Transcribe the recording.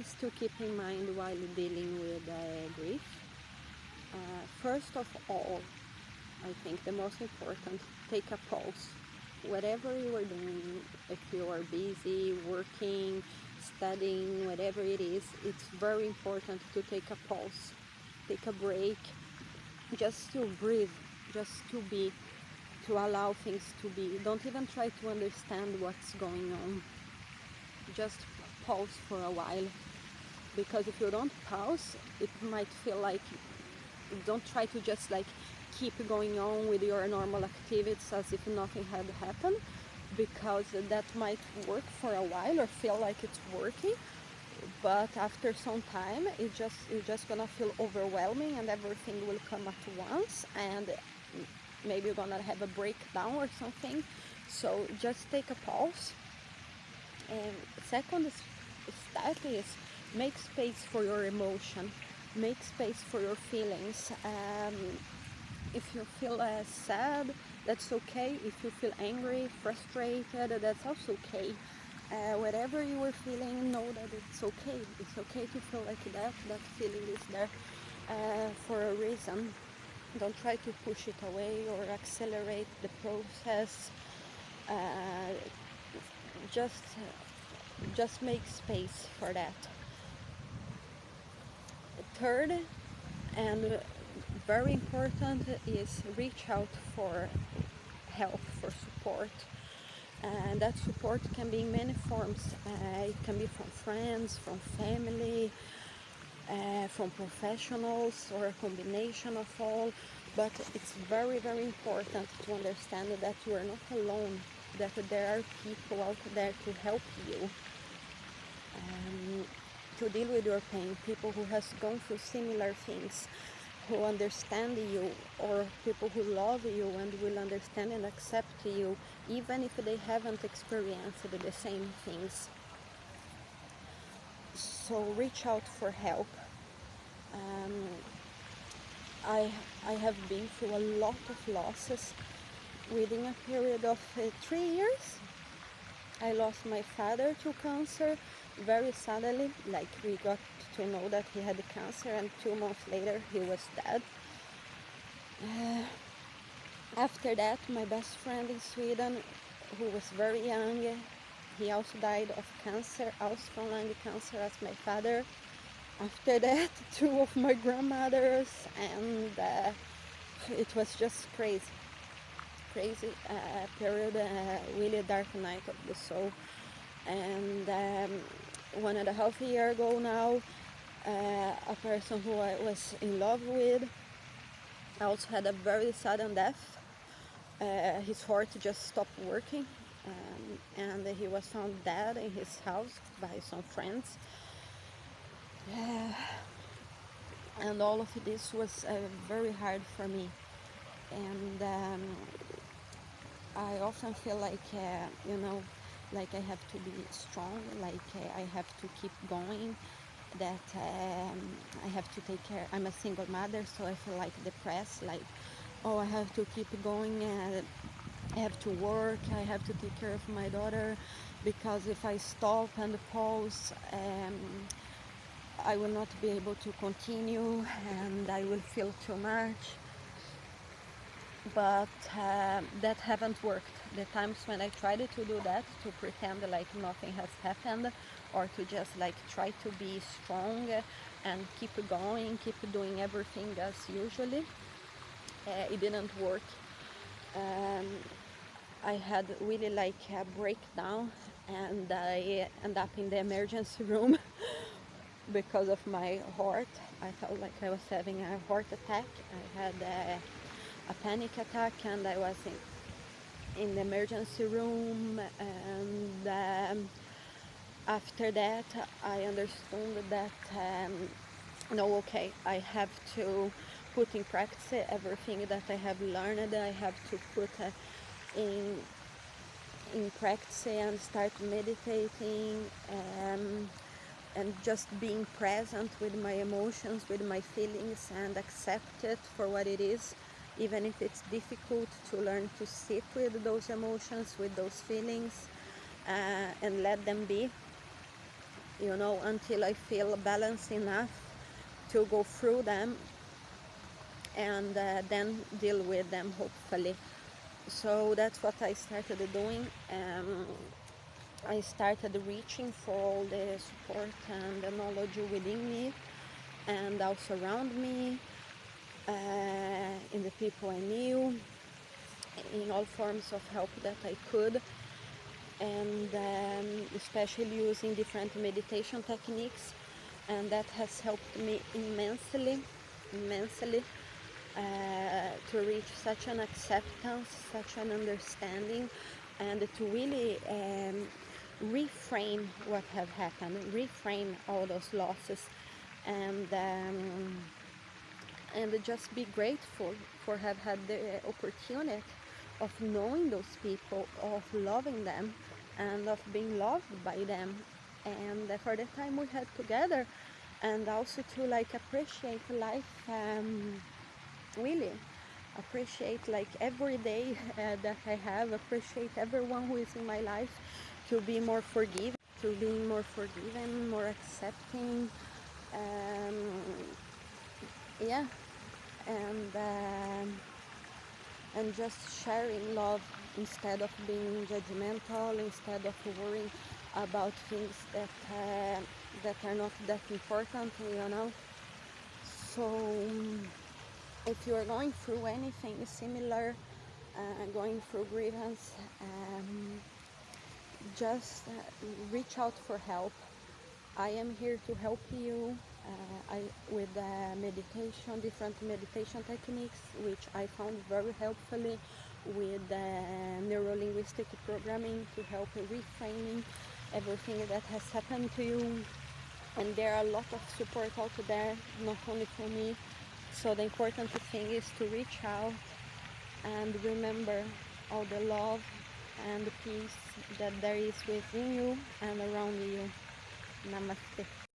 things to keep in mind while dealing with grief. First of all, I think the most important, take a pause. Whatever you are doing, if you are busy, working, studying, whatever it is, it's very important to take a pause, take a break, just to breathe, just to be, to allow things to be. Don't even try to understand what's going on. Just pause for a while, because if you don't pause, it might feel like, don't try to just like keep going on with your normal activities as if nothing had happened, because that might work for a while or feel like it's working, but after some time it's just gonna feel overwhelming and everything will come at once, and maybe you're gonna have a breakdown or something. So just take a pause. And second step is make space for your emotion, make space for your feelings. If you feel sad, that's okay. If you feel angry, frustrated, that's also okay. Whatever you are feeling, know that it's okay. It's okay to feel like that. That feeling is there for a reason. Don't try to push it away or accelerate the process. Uh, just make space for that. Third, and very important, is reach out for help, for support. And that support can be in many forms. It can be from friends, from family, from professionals, or a combination of all. But it's very, very important to understand that you are not alone, that there are people out there to help you to deal with your pain, people who has gone through similar things, who understand you, or people who love you and will understand and accept you, even if they haven't experienced the same things. So reach out for help. I have been through a lot of losses within a period of 3 years. I lost my father to cancer very suddenly, like we got to know that he had cancer, and 2 months later he was dead. After that, my best friend in Sweden, who was very young, he also died of cancer, also from lung cancer as my father. After that, two of my grandmothers, and it was just crazy period, really dark night of the soul. And 1.5 years ago now, a person who I was in love with also had a very sudden death. His heart just stopped working, and he was found dead in his house by some friends. And all of this was very hard for me. And I often feel like, like I have to be strong, like I have to keep going, that I have to take care. I'm a single mother, so I feel like depressed, like, oh, I have to keep going, I have to work, I have to take care of my daughter, because if I stop and pause, I will not be able to continue and I will feel too much. But that haven't worked. The times when I tried to do that, to pretend like nothing has happened, or to just like try to be strong and keep going, keep doing everything as usually, it didn't work. I had really like a breakdown, and I ended up in the emergency room because of my heart. I felt like I was having a heart attack. I had a panic attack, and I was in the emergency room. And after that, I understood that no, okay, I have to put in practice everything that I have learned. I have to put in practice and start meditating, and just being present with my emotions, with my feelings, and accept it for what it is, even if it's difficult to learn to sit with those emotions, with those feelings, and let them be. you know, until I feel balanced enough to go through them and then deal with them, hopefully. So that's what I started doing. I started reaching for all the support and the knowledge within me and also around me, in the people I knew, in all forms of help that I could, and especially using different meditation techniques, and that has helped me immensely, to reach such an acceptance, such an understanding, and to really reframe what have happened, reframe all those losses, and just be grateful for have had the opportunity of knowing those people, of loving them, and of being loved by them, and for the time we had together, and also to like appreciate life, really appreciate like every day that I have, appreciate everyone who is in my life, to be more forgiving, more accepting, um, yeah, and just sharing love instead of being judgmental, instead of worrying about things that are not that important, you know. So if you are going through anything similar, going through grievance, just reach out for help. I am here to help you, with meditation, different meditation techniques, which I found very helpfully, with neuro-linguistic programming to help reframing everything that has happened to you. And there are a lot of support out there, not only for me. So the important thing is to reach out and remember all the love and the peace that there is within you and around you. Namaste.